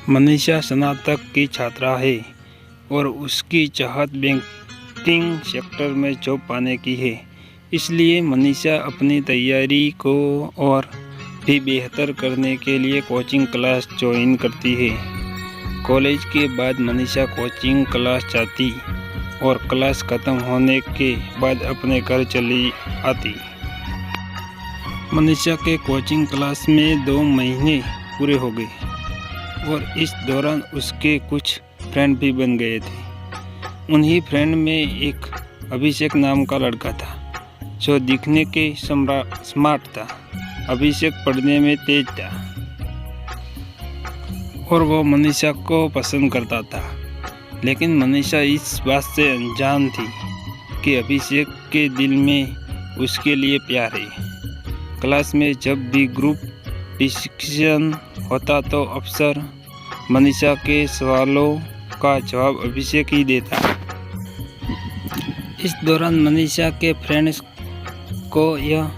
मनीषा स्नातक की छात्रा है और उसकी चाहत बैंकिंग सेक्टर में जॉब पाने की है। इसलिए मनीषा अपनी तैयारी को और भी बेहतर करने के लिए कोचिंग क्लास ज्वाइन करती है। कॉलेज के बाद मनीषा कोचिंग क्लास जाती और क्लास खत्म होने के बाद अपने घर चली आती। मनीषा के कोचिंग क्लास में 2 महीने पूरे हो गए और इस दौरान उसके कुछ फ्रेंड भी बन गए थे। उन्हीं फ्रेंड में एक अभिषेक नाम का लड़का था जो दिखने के स्मार्ट था। अभिषेक पढ़ने में तेज था और वो मनीषा को पसंद करता था, लेकिन मनीषा इस बात से अनजान थी कि अभिषेक के दिल में उसके लिए प्यार है। क्लास में जब भी ग्रुप डिस्कशन होता तो अक्सर मनीषा के सवालों का जवाब अभिषेक ही देता। इस दौरान मनीषा के फ्रेंड्स को यह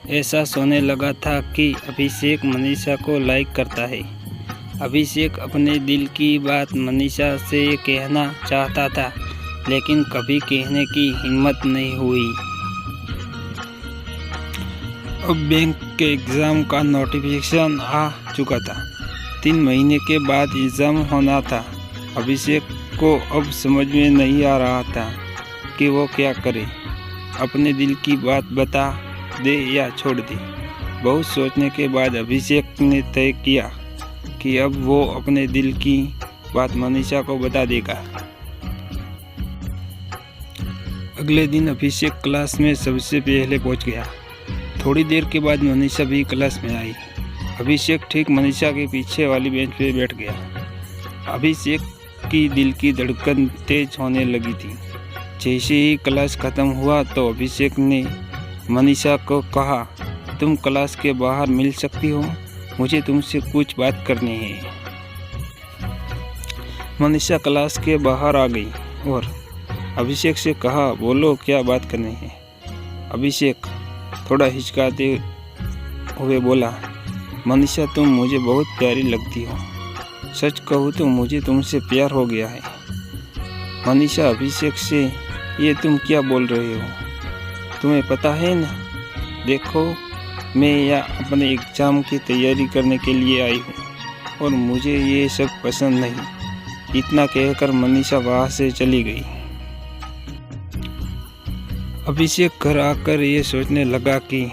एहसास होने लगा था कि अभिषेक मनीषा को लाइक करता है। अभिषेक अपने दिल की बात मनीषा से कहना चाहता था, लेकिन कभी कहने की हिम्मत नहीं हुई। अब बैंक के एग्ज़ाम का नोटिफिकेशन आ चुका था। 3 महीने के बाद एग्ज़ाम होना था। अभिषेक को अब समझ में नहीं आ रहा था कि वो क्या करे, अपने दिल की बात बता दे या छोड़ दे। बहुत सोचने के बाद अभिषेक ने तय किया कि अब वो अपने दिल की बात मनीषा को बता देगा। अगले दिन अभिषेक क्लास में सबसे पहले पहुंच गया। थोड़ी देर के बाद मनीषा भी क्लास में आई। अभिषेक ठीक मनीषा के पीछे वाली बेंच पे बैठ गया। अभिषेक की दिल की धड़कन तेज होने लगी थी। जैसे ही क्लास खत्म हुआ तो अभिषेक ने मनीषा को कहा, तुम क्लास के बाहर मिल सकती हो, मुझे तुमसे कुछ बात करनी है। मनीषा क्लास के बाहर आ गई और अभिषेक से कहा, बोलो क्या बात करनी है। अभिषेक थोड़ा हिचकाते हुए बोला, मनीषा तुम मुझे बहुत प्यारी लगती हो। सच कहूँ तो मुझे तुमसे प्यार हो गया है। मनीषा अभिषेक से, ये तुम क्या बोल रहे हो? तुम्हें पता है ना, देखो मैं यहाँ अपने एग्ज़ाम की तैयारी करने के लिए आई हूँ और मुझे ये सब पसंद नहीं। इतना कहकर मनीषा वहाँ से चली गई। अभिषेक घर आकर ये सोचने लगा कि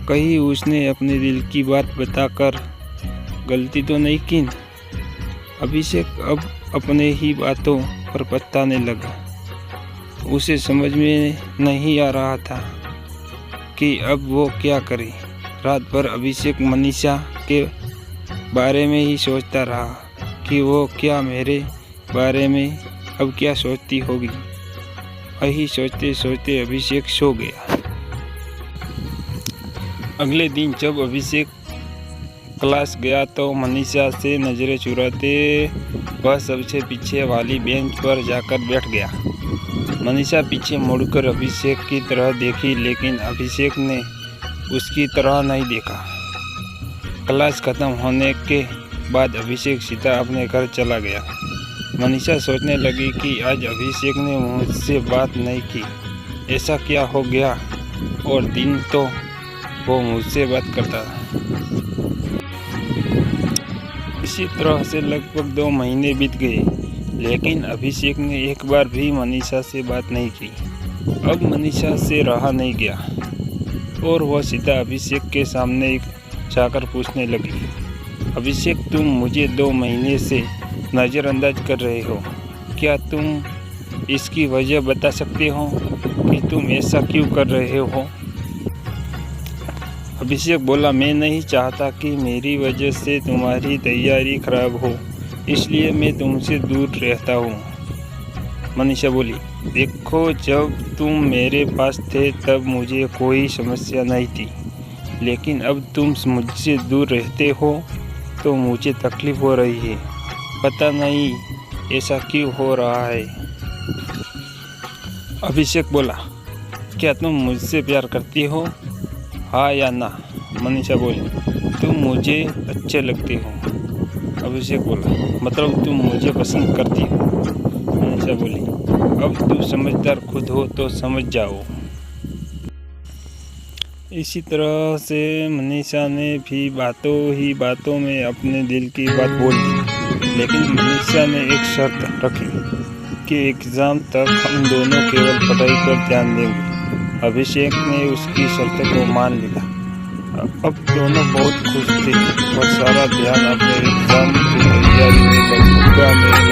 कहीं उसने अपने दिल की बात बताकर गलती तो नहीं की। अभिषेक अब अपने ही बातों पर पछताने लगा। उसे समझ में नहीं आ रहा था कि अब वो क्या करे। रात भर अभिषेक मनीषा के बारे में ही सोचता रहा कि वो क्या मेरे बारे में अब क्या सोचती होगी। यही सोचते सोचते अभिषेक सो गया। अगले दिन जब अभिषेक क्लास गया तो मनीषा से नज़रें चुराते वह सबसे पीछे वाली बेंच पर जाकर बैठ गया। मनीषा पीछे मुड़कर अभिषेक की तरह देखी, लेकिन अभिषेक ने उसकी तरह नहीं देखा। क्लास खत्म होने के बाद अभिषेक सीधा अपने घर चला गया। मनीषा सोचने लगी कि आज अभिषेक ने मुझसे बात नहीं की, ऐसा क्या हो गया, और दिन तो वो मुझसे बात करता था। इसी तरह से लगभग 2 महीने बीत गए, लेकिन अभिषेक ने एक बार भी मनीषा से बात नहीं की। अब मनीषा से रहा नहीं गया और वह सीधा अभिषेक के सामने जाकर पूछने लगी, अभिषेक तुम मुझे 2 महीने से नज़रअंदाज कर रहे हो, क्या तुम इसकी वजह बता सकते हो कि तुम ऐसा क्यों कर रहे हो? अभिषेक बोला, मैं नहीं चाहता कि मेरी वजह से तुम्हारी तैयारी खराब हो, इसलिए मैं तुमसे दूर रहता हूँ। मनीषा बोली, देखो जब तुम मेरे पास थे तब मुझे कोई समस्या नहीं थी, लेकिन अब तुम मुझसे दूर रहते हो तो मुझे तकलीफ हो रही है। पता नहीं ऐसा क्यों हो रहा है। अभिषेक बोला, क्या तुम मुझसे प्यार करती हो, हाँ या ना? मनीषा बोली, तुम मुझे अच्छे लगते हो। अभिषेक बोला, मतलब तुम मुझे पसंद करती हो। मनीषा बोली, अब तुम समझदार खुद हो तो समझ जाओ। इसी तरह से मनीषा ने भी बातों ही बातों में अपने दिल की बात बोल दी। लेकिन मनीषा ने एक शर्त रखी कि एग्ज़ाम तक हम दोनों केवल पढ़ाई पर ध्यान देंगे। अभिषेक ने उसकी शर्त को मान लिया। अब दोनों बहुत खुश थे और सारा ध्यान अपने एग्ज़ाम की तैयारी में